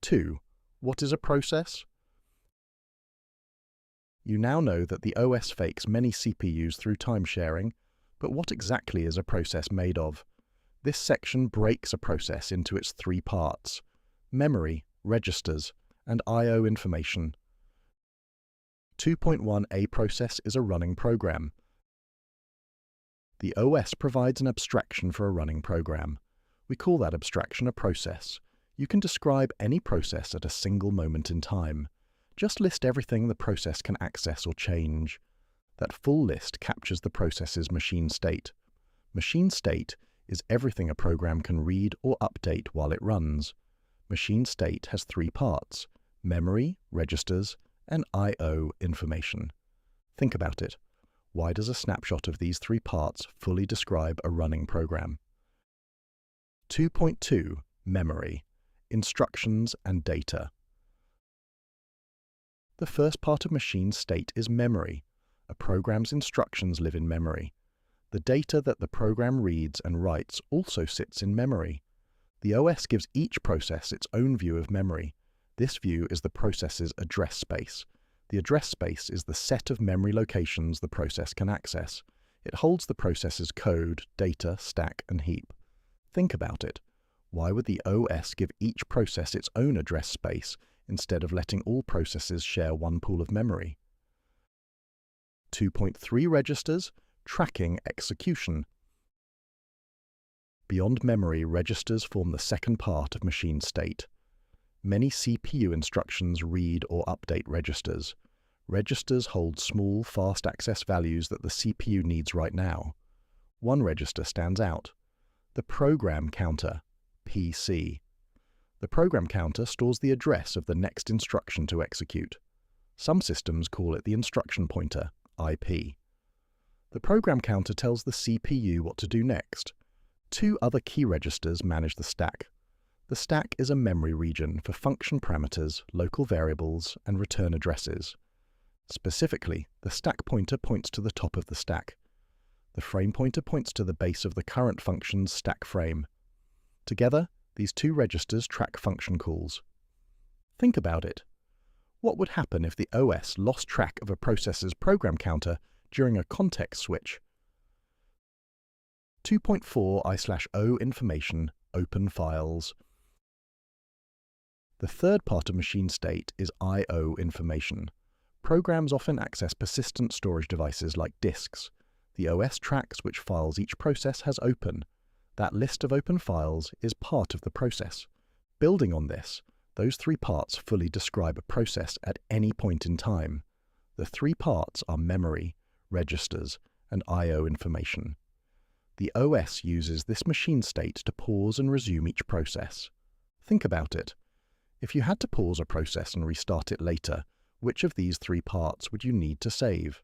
2. What is a process? You now know that the OS fakes many CPUs through time sharing, but what exactly is a process made of? This section breaks a process into its three parts: memory, registers, and I/O information. 2.1a process is a running program. The OS provides an abstraction for a running program. We call that abstraction a process. You can describe any process at a single moment in time. Just list everything the process can access or change. That full list captures the process's machine state. Machine state is everything a program can read or update while it runs. Machine state has three parts: memory, registers, and I/O information. Think about it. Why does a snapshot of these three parts fully describe a running program? 2.2 Memory, Instructions and Data. The first part of machine state is memory. A program's instructions live in memory. The data that the program reads and writes also sits in memory. The OS gives each process its own view of memory. This view is the process's address space. The address space is the set of memory locations the process can access. It holds the process's code, data, stack, and heap. Think about it. Why would the OS give each process its own address space instead of letting all processes share one pool of memory? 2.3 Registers, Tracking Execution. Beyond memory, registers form the second part of machine state. Many CPU instructions read or update registers. Registers hold small, fast access values that the CPU needs right now. One register stands out: the program counter, PC. The program counter stores the address of the next instruction to execute. Some systems call it the instruction pointer, IP. The program counter tells the CPU what to do next. Two other key registers manage the stack. The stack is a memory region for function parameters, local variables, and return addresses. Specifically, the stack pointer points to the top of the stack. The frame pointer points to the base of the current function's stack frame. Together, these two registers track function calls. Think about it. What would happen if the OS lost track of a process's program counter during a context switch? 2.4 I/O information, open files. The third part of machine state is I/O information. Programs often access persistent storage devices like disks. The OS tracks which files each process has open. That list of open files is part of the process. Building on this, those three parts fully describe a process at any point in time. The three parts are memory, registers, and I/O information. The OS uses this machine state to pause and resume each process. Think about it. If you had to pause a process and restart it later, which of these three parts would you need to save?